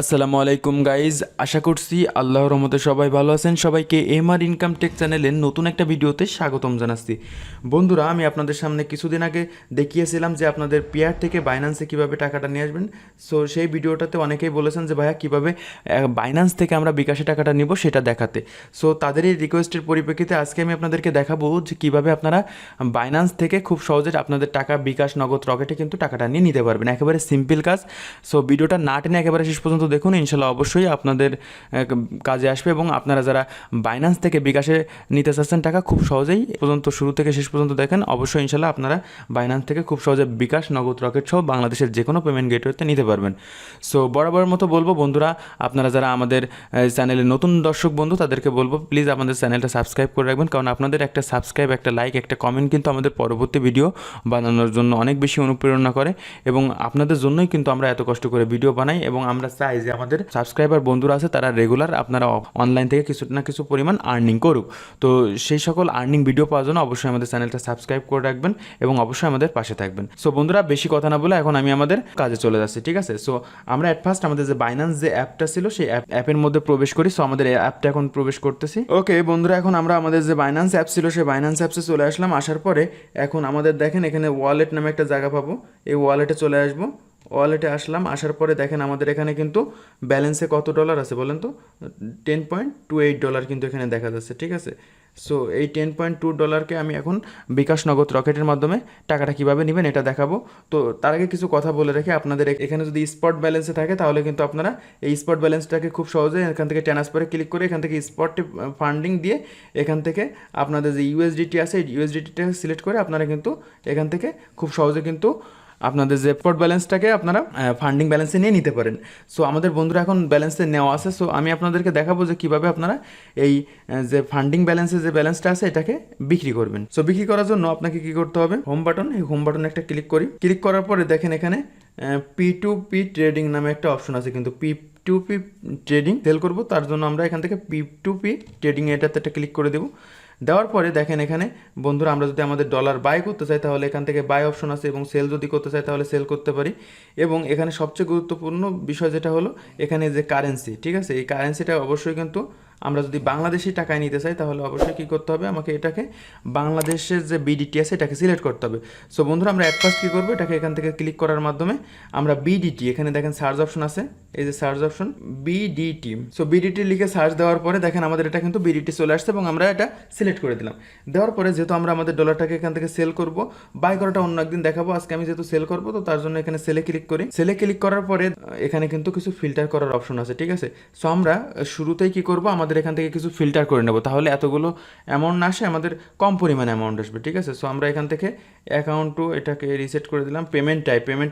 আসসালামু আলাইকুম গাইজ, আশা করছি আল্লাহর রহমতে সবাই ভালো আছেন। সবাইকে এমআর ইনকাম টেক চ্যানেলের নতুন একটা ভিডিওতে স্বাগতম জানাচ্ছি। বন্ধুরা, আমি আপনাদের সামনে কিছুদিন আগে দেখিয়েছিলাম যে আপনাদের পেয়ার থেকে বাইন্যান্সে কীভাবে টাকাটা নিয়ে আসবেন। সো সেই ভিডিওটাতে অনেকেই বলেছেন যে ভাইয়া কীভাবে বাইন্যান্স থেকে আমরা বিকাশে টাকাটা নিব সেটা দেখাতে। সো তাদের এই রিকোয়েস্টের পরিপ্রেক্ষিতে আজকে আমি আপনাদেরকে দেখাবো যে কীভাবে আপনারা বাইন্যান্স থেকে খুব সহজে আপনাদের টাকা বিকাশ, নগদ, রকেটে কিন্তু টাকাটা নিয়ে নিতে পারবেন। একেবারে সিম্পল কাজ। সো ভিডিওটা না টেনে একেবারে শেষ পর্যন্ত দেখুন, ইনশাল্লাহ অবশ্যই আপনাদের কাজে আসবে এবং আপনারা যারা বাইন্যান্স থেকে বিকাশে নিতে চাচ্ছেন টাকা খুব সহজেই পর্যন্ত শুরু থেকে শেষ পর্যন্ত দেখেন, অবশ্যই ইনশাল্লাহ আপনারা বাইন্যান্স থেকে খুব সহজে বিকাশ, নগদ, রকেট সহ বাংলাদেশের যে কোনো পেমেন্ট গেটওয়েতে নিতে পারবেন। সো বরাবর মতো বলবো বন্ধুরা, আপনারা যারা আমাদের চ্যানেলে নতুন দর্শক বন্ধু তাদেরকে বলবো প্লিজ আমাদের চ্যানেলটা সাবস্ক্রাইব করে রাখবেন, কারণ আপনাদের একটা সাবস্ক্রাইব, একটা লাইক, একটা কমেন্ট কিন্তু আমাদের পরবর্তী ভিডিও বানানোর জন্য অনেক বেশি অনুপ্রেরণা করে এবং আপনাদের জন্যই কিন্তু আমরা এত কষ্ট করে ভিডিও বানাই এবং আমরা চাই যে আমাদের সাবস্ক্রাইবার বন্ধুরা আছে তারা রেগুলার আপনারা অনলাইন থেকে কিছু না কিছু পরিমাণ আর্নিং করুক। তো সেই সকল আর্নিং ভিডিও পাওয়ার জন্য অবশ্যই আমাদের চ্যানেলটা সাবস্ক্রাইব করে রাখবেন এবং অবশ্যই আমাদের পাশে থাকবেন। সো বন্ধুরা, বেশি কথা না বলে এখন আমি আমাদের কাজে চলে যাচ্ছি, ঠিক আছে? সো আমরা অ্যাট ফার্স্ট আমাদের যে বাইন্যান্স যে অ্যাপটা ছিল সেই অ্যাপের মধ্যে প্রবেশ করি। সো আমাদের এই অ্যাপটা এখন প্রবেশ করতেছি। ওকে বন্ধুরা, এখন আমরা আমাদের যে বাইন্যান্স অ্যাপ ছিল সেই বাইন্যান্স অ্যাপসে চলে আসলাম। আসার পরে এখন আমাদের দেখেন এখানে ওয়ালেট নামে একটা জায়গা পাবো, এই ওয়ালেটে চলে আসবো। ওয়ালেটে আসলাম, আসার পরে দেখেন আমাদের এখানে কিন্তু ব্যালেন্সে কত ডলার আছে বলেন তো? $10.28 কিন্তু এখানে দেখা যাচ্ছে, ঠিক আছে? সো এই $10.2 আমি এখন বিকাশ, নগদ, রকেটের মাধ্যমে টাকাটা কীভাবে নেবেন এটা দেখাবো। তো তার আগে কিছু কথা বলে রেখে, আপনাদের এখানে যদি স্পট ব্যালেন্সে থাকে তাহলে কিন্তু আপনারা এই স্পট ব্যালেন্সটাকে খুব সহজে এখান থেকে ট্রান্সফারে ক্লিক করে এখান থেকে স্পটে ফান্ডিং দিয়ে এখান থেকে আপনাদের যে ইউএসডিটি আছে এই ইউএসডিটিটাকে সিলেক্ট করে আপনারা কিন্তু এখান থেকে খুব সহজে কিন্তু আপনাদের যে স্পট ব্যালেন্সটাকে আপনারা ফান্ডিং ব্যালেন্সে নিয়ে নিতে পারেন। সো আমাদের বন্ধুরা এখন ব্যালেন্সে নেওয়া আছে। সো আমি আপনাদেরকে দেখাবো যে কীভাবে আপনারা এই যে ফান্ডিং ব্যালেন্সে যে ব্যালেন্সটা আছে এটাকে বিক্রি করবেন। সো বিক্রি করার জন্য আপনাকে কী করতে হবে, হোম বাটন, এই হোম বাটনে একটা ক্লিক করি। ক্লিক করার পরে দেখেন এখানে P2P ট্রেডিং নামে একটা অপশন আছে, কিন্তু P2P ট্রেডিং সেল করবো তার জন্য আমরা এখান থেকে P2P ট্রেডিং এটাতে একটা ক্লিক করে দেবো। দেওয়ার পরে দেখেন এখানে বন্ধুরা, আমরা যদি আমাদের ডলার বাই করতে চাই তাহলে এখান থেকে বাই অপশন আছে এবং সেল যদি করতে চাই তাহলে সেল করতে পারি। এবং এখানে সবচেয়ে গুরুত্বপূর্ণ বিষয় যেটা হলো এখানে যে কারেন্সি, ঠিক আছে? এই কারেন্সিটা অবশ্যই কিন্তু আমরা যদি বাংলাদেশি টাকায় নিতে চাই তাহলে অবশ্যই কী করতে হবে, আমাকে এটাকে বাংলাদেশের যে বিডিটি আছে এটাকে সিলেক্ট করতে হবে। সো বন্ধুরা, আমরা অ্যাট ফার্স্ট কী করবো, এটাকে এখান থেকে ক্লিক করার মাধ্যমে আমরা বিডিটি, এখানে দেখেন সার্চ অপশন আছে, এই যে search option BDT. So BDT লিখে সার্চ দেওয়ার পরে দেখেন আমাদের এটা কিন্তু বিডিটি চলে আসছে এবং আমরা এটা সিলেক্ট করে দিলাম। দেওয়ার পরে যেহেতু আমরা আমাদের ডলারটাকে এখান থেকে সেল করব, বাই করাটা অন্য একদিন দেখাবো, আজকে আমি যেহেতু সেল করবো তো তার জন্য এখানে সেলে ক্লিক করি। সেলে ক্লিক করার পরে এখানে কিন্তু কিছু ফিল্টার করার অপশন আছে, ঠিক আছে? সো আমরা শুরুতেই কী করবো, আমাদের এখান থেকে কিছু ফিল্টার করে নেবো, তাহলে এতগুলো অ্যামাউন্ট না আসে, আমাদের কম পরিমাণে অ্যামাউন্ট আসবে, ঠিক আছে? সো আমরা এখান থেকে অ্যাকাউন্ট টু এটাকে রিসেট করে দিলাম। পেমেন্ট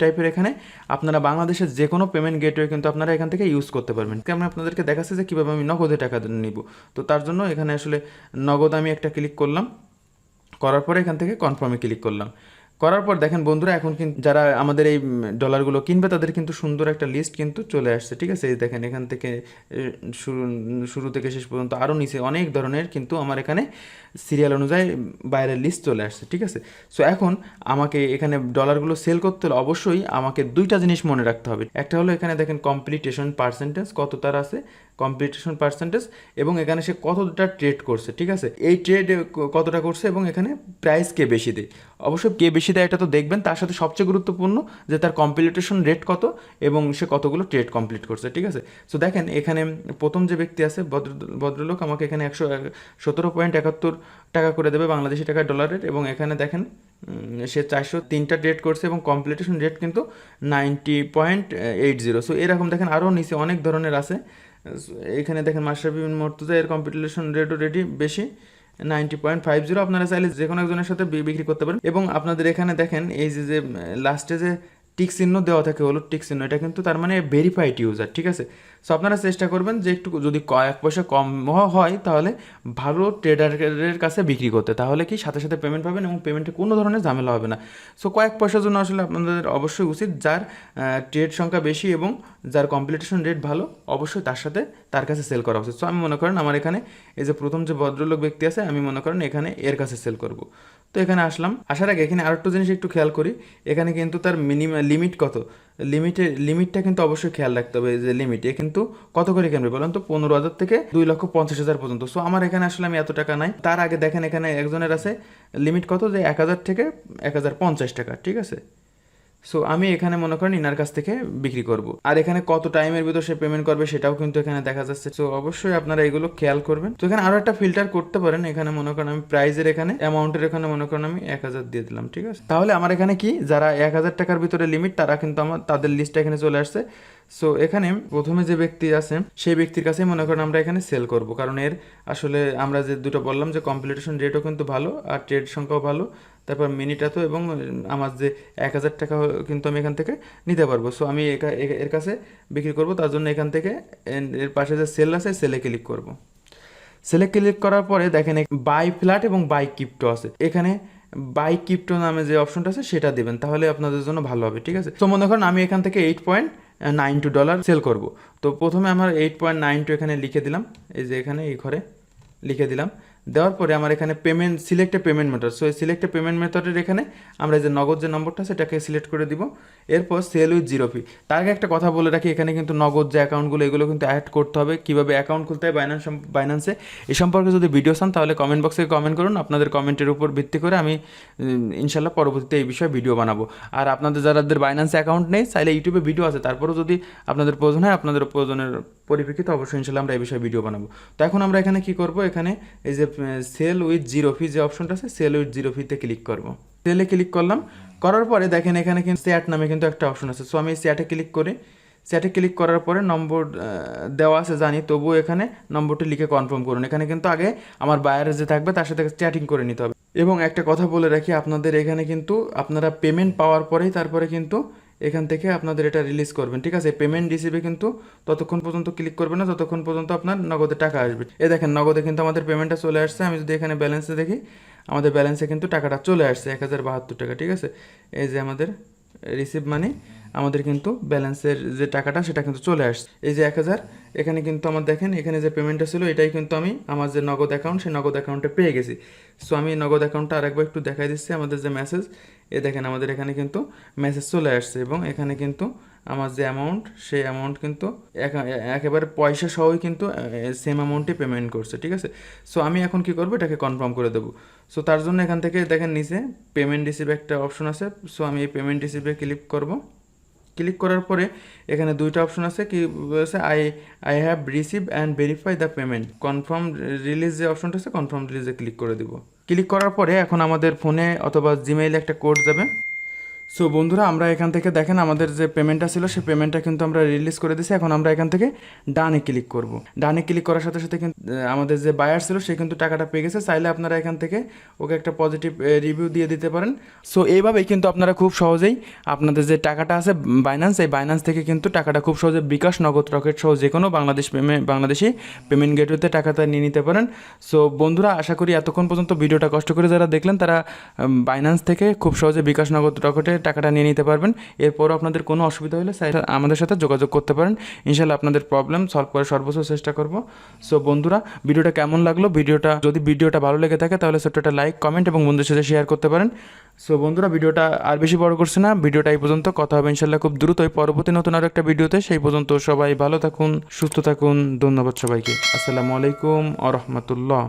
টাইপের এখানে আপনারা বাংলাদেশের যে কোনো পেমেন্ট গেটওয়ে কিন্তু আপনারা এখান থেকে ইউজ করতে পারবেন। আমি আপনাদেরকে দেখাচ্ছি যে কীভাবে আমি নগদে টাকা নিব। তো তার জন্য এখানে আসলে নগদ আমি একটা ক্লিক করলাম, করার পরে এখান থেকে কনফার্মে ক্লিক করলাম। করার পর দেখেন বন্ধুরা, এখন কিন্তু যারা আমাদের এই ডলারগুলো কিনবে তাদের কিন্তু সুন্দর একটা লিস্ট কিন্তু চলে আসছে, ঠিক আছে? এই দেখেন এখান থেকে শুরু থেকে শেষ পর্যন্ত আরও নিচে অনেক ধরনের কিন্তু আমার এখানে সিরিয়াল অনুযায়ী বাইরের লিস্ট চলে আসছে, ঠিক আছে? সো এখন আমাকে এখানে ডলারগুলো সেল করতে হলে অবশ্যই আমাকে দুইটা জিনিস মনে রাখতে হবে। একটা হলো এখানে দেখেন কমপ্লিটেশন পার্সেন্টেজ কত তার আছে, কমপ্লিটেশন পার্সেন্টেজ, এবং এখানে সে কতটা ট্রেড করছে, ঠিক আছে? এই ট্রেড কতটা করছে এবং এখানে প্রাইস কে বেশি দেয়, অবশ্যই কে বেশি দেয় এটা তো দেখবেন। তার সাথে সবচেয়ে গুরুত্বপূর্ণ যে তার কমপ্লিটেশন রেট কত এবং সে কতগুলো ট্রেড কমপ্লিট করছে, ঠিক আছে? সো দেখেন এখানে প্রথম যে ব্যক্তি আছে ভদ্রলোক আমাকে এখানে 117.71 টাকা করে দেবে বাংলাদেশি টাকা ডলারের, এবং এখানে দেখেন সে 403টা ট্রেড করছে এবং কমপ্লিটেশন রেট কিন্তু 90.80। সো এরকম দেখেন আরও নিচে অনেক ধরনের আছে। এখানে দেখেন মাশরাফি বিন মুর্তজা, এর কম্পিটিশন রেটও বেশি 90.50। আপনারা চাইলে যে কোনো একজনের সাথে বিক্রি করতে পারেন। এবং আপনাদের এখানে দেখেন এই যে লাস্টে যে টিক চিহ্ন দেওয়া থাকে, হলুদ টিক চিহ্ন, এটা কিন্তু তার মানে ভেরিফাইড ইউজার, ঠিক আছে? সো আপনারা চেষ্টা করবেন যে একটু যদি কয়েক পয়সা কম হয় তাহলে ভালো ট্রেডারের কাছে বিক্রি করতে, তাহলে কি সাথে সাথে পেমেন্ট পাবেন এবং পেমেন্টে কোনো ধরনের ঝামেলা হবে না। সো কয়েক পয়সার জন্য আসলে আপনাদের অবশ্যই উচিত যার ট্রেড সংখ্যা বেশি এবং যার কমপ্লিটেশন রেট ভালো, অবশ্যই তার কাছে সেল করা উচিত। সো আমি মনে করেন আমার এখানে এই যে প্রথম যে ভদ্রলোক ব্যক্তি আছে, আমি মনে করেন এখানে এর কাছে সেল করব। তো এখানে আসলাম, আসার আগে এখানে আরেকটা জিনিস একটু খেয়াল করি, এখানে কিন্তু তার লিমিট কত, লিমিটটা কিন্তু অবশ্যই খেয়াল রাখতে হবে। যে লিমিট এ কিন্তু কত করে কিনবে বলেন তো, 15,000 থেকে 2,50,000 পর্যন্ত। সো আমার এখানে আসলে আমি এত টাকা নাই। তার আগে দেখেন এখানে একজনের আছে লিমিট কত, যে 1,000 থেকে 1,050 টাকা, ঠিক আছে। সো আমি এখানে মনে করেন ইনার কাছ থেকে বিক্রি করব, আর এখানে কত টাইমের ভিতর সে পেমেন্ট করবে সেটাও কিন্তু এখানে দেখা যাচ্ছে। তো অবশ্যই আপনারা এগুলো খেয়াল করবেন। তো এখানে আরো একটা ফিল্টার করতে পারেন, এখানে মনে করেন আমি প্রাইজের এখানে অ্যামাউন্টের এখানে মনে করেন আমি 1,000 দিয়ে দিলাম, ঠিক আছে। তাহলে আমার এখানে কি, যারা 1,000 টাকার ভিতরে লিমিট তারা কিন্তু আমার তাদের লিস্টটা এখানে চলে আসছে। সো এখানে প্রথমে যে ব্যক্তি আছে সেই ব্যক্তির কাছেই মনে করেন আমরা এখানে সেল করব, কারণ এর আসলে আমরা যে দুটো বললাম যে কমপ্লিটেশন রেটও কিন্তু ভালো আর ট্রেড সংখ্যাও ভালো, তারপর মিনিটা তো, এবং আমার যে 1,000 টাকা কিন্তু আমি এখান থেকে নিতে পারবো। সো আমি এর কাছে বিক্রি করব, তার জন্য এখান থেকে এর পাশে যে সেল আছে সেলে ক্লিক করব। সেলে ক্লিক করার পরে দেখেন বাই ফ্ল্যাট এবং বাই ক্রিপ্টো আছে, এখানে বাই ক্রিপ্টো নামে যে অপশনটা আছে সেটা দিবেন, তাহলে আপনাদের জন্য ভালো হবে, ঠিক আছে। তো মনে করেন আমি এখান থেকে $8.92 সেল করব। তো প্রথমে আমার 8.92 এখানে লিখে দিলাম, এই যে এখানে এই ঘরে লিখে দিলাম। দেওয়ার পরে আমার এখানে পেমেন্ট, সিলেক্ট এ পেমেন্ট মেথড। সো এই সিলেক্ট এ পেমেন্ট মেথডের এখানে আমরা যে নগদ যে নম্বরটা সেটাকে সিলেক্ট করে দিব। এরপর সেল উইথ জিরো ফি। তার আগে একটা কথা বলে রাখি, এখানে কিন্তু নগদ যে অ্যাকাউন্টগুলো এগুলো কিন্তু অ্যাড করতে হবে, কীভাবে অ্যাকাউন্ট খুলতে হয় বাইন্যান্সে। এই সম্পর্কে যদি ভিডিও চান তাহলে কমেন্ট বক্সে কমেন্ট করুন, আপনাদের কমেন্টের উপর ভিত্তি করে আমি ইনশাল্লাহ পরবর্তীতে এই বিষয়ে ভিডিও বানাবো। আর আপনাদের যাদের বাইন্যান্সে অ্যাকাউন্ট নেই চাইলে ইউটিউবে ভিডিও আছে, তারপরেও যদি আপনাদের প্রয়োজন হয় আপনাদের প্রয়োজনের পরিপ্রেক্ষিতে অবশ্যই ইনশাল্লাহ আমরা এই বিষয়ে ভিডিও বানাবো। তো এখন আমরা এখানে কি করব, এখানে এই যে সেল উইথ জিরো ফি যে অপশনটা আছে সেল উইথ জিরো ফিতে ক্লিক করব। সেলে ক্লিক করলাম, করার পরে দেখেন এখানে কিন্তু চ্যাট নামে কিন্তু একটা অপশন আছে। সো আমি চ্যাটে ক্লিক করি, চ্যাটে ক্লিক করার পরে নম্বর দেওয়া আছে জানি, তবুও এখানে নম্বরটি লিখে কনফার্ম করুন। এখানে কিন্তু আগে আমার বায়ারে যে থাকবে তার সাথে চ্যাটিং করে নিতে হবে। এবং একটা কথা বলে রাখি, আপনাদের এখানে কিন্তু আপনারা পেমেন্ট পাওয়ার পরেই তারপরে কিন্তু এখান থেকে আপনাদের এটা রিলিজ করবেন, ঠিক আছে। পেমেন্ট রিসিভে কিন্তু ততক্ষণ পর্যন্ত ক্লিক করবেন না যতক্ষণ পর্যন্ত আপনার নগদে টাকা আসবে। এ দেখেন নগদে কিন্তু আমাদের পেমেন্টটা চলে আসছে। আমি যদি এখানে ব্যালেন্সে দেখি, আমাদের ব্যালেন্সে কিন্তু টাকাটা চলে আসছে 1,072 টাকা, ঠিক আছে। এই যে আমাদের রিসিভ মানি, আমাদের কিন্তু ব্যালেন্সের যে টাকাটা সেটা কিন্তু চলে আসছে, এই যে 1,000। এখানে কিন্তু আমার দেখেন এখানে যে পেমেন্টটা ছিল এটাই কিন্তু আমি আমার যে নগদ অ্যাকাউন্ট সেই নগদ অ্যাকাউন্টে পেয়ে গেছি। সো আমি নগদ অ্যাকাউন্টটা আরেকবার একটু দেখাই দিচ্ছি, আমাদের যে মেসেজ, এ দেখেন আমাদের এখানে কিন্তু মেসেজ চলে আসছে, এবং এখানে কিন্তু আমার যে অ্যামাউন্ট সেই অ্যামাউন্ট কিন্তু একেবারে পয়সা সহই কিন্তু সেম অ্যামাউন্টই পেমেন্ট করছে, ঠিক আছে। সো আমি এখন কি করবো, এটাকে কনফার্ম করে দেবো। সো তার জন্য এখান থেকে দেখেন নিচে পেমেন্ট রিসিভ একটা অপশন আছে। সো আমি এই পেমেন্ট রিসিভে ক্লিক করব। ক্লিক করার পরে এখানে দুইটা অপশন আছে, কি বলছে, I have receive and verify the payment. Confirm release যে অপশনটা আছে কনফার্ম রিলিজে ক্লিক করে দিব। ক্লিক করার পরে এখন আমাদের ফোনে অথবা জিমেইলে একটা কোড যাবে। সো বন্ধুরা আমরা এখান থেকে দেখেন আমাদের যে পেমেন্টটা ছিল সেই পেমেন্টটা কিন্তু আমরা রিলিজ করে দিয়েছি। এখন আমরা এখান থেকে ডানে ক্লিক করব। ডানে ক্লিক করার সাথে সাথে কিন্তু আমাদের যে বায়ার ছিল সে কিন্তু টাকাটা পেয়ে গেছে। চাইলে আপনারা এখান থেকে ওকে একটা পজিটিভ রিভিউ দিয়ে দিতে পারেন। সো এইভাবেই কিন্তু আপনারা খুব সহজেই আপনাদের যে টাকাটা আছে বাইন্যান্স, এই বাইন্যান্স থেকে কিন্তু টাকাটা খুব সহজে বিকাশ, নগদ, রকেট সহ যে কোনো বাংলাদেশি পেমেন্ট গেটওয়েতে টাকাটা নিয়ে নিতে পারেন। সো বন্ধুরা আশা করি এতক্ষণ পর্যন্ত ভিডিওটা কষ্ট করে যারা দেখলেন তারা বাইন্যান্স থেকে খুব সহজে বিকাশ, নগদ, রকেটে টাকাটা নিয়ে নিতে পারবেন। এরপরও আপনাদের কোনো অসুবিধা হলে আমাদের সাথে যোগাযোগ করতে পারেন, ইনশাল্লাহ আপনাদের প্রবলেম সলভ করার সর্বোচ্চ চেষ্টা করব। সো বন্ধুরা ভিডিওটা কেমন লাগলো, যদি ভিডিওটা ভালো লেগে থাকে তাহলে ছোট্ট একটা লাইক, কমেন্ট এবং বন্ধুদের সাথে শেয়ার করতে পারেন। সো বন্ধুরা ভিডিওটা আর বেশি বড় করছে না, ভিডিওটা এই পর্যন্ত। কথা হবে ইনশাল্লাহ খুব দ্রুতই পরবর্তী নতুন আরও একটা ভিডিওতে। সেই পর্যন্ত সবাই ভালো থাকুন, সুস্থ থাকুন। ধন্যবাদ সবাইকে। আসসালামু আলাইকুম ওয়া রাহমাতুল্লাহ।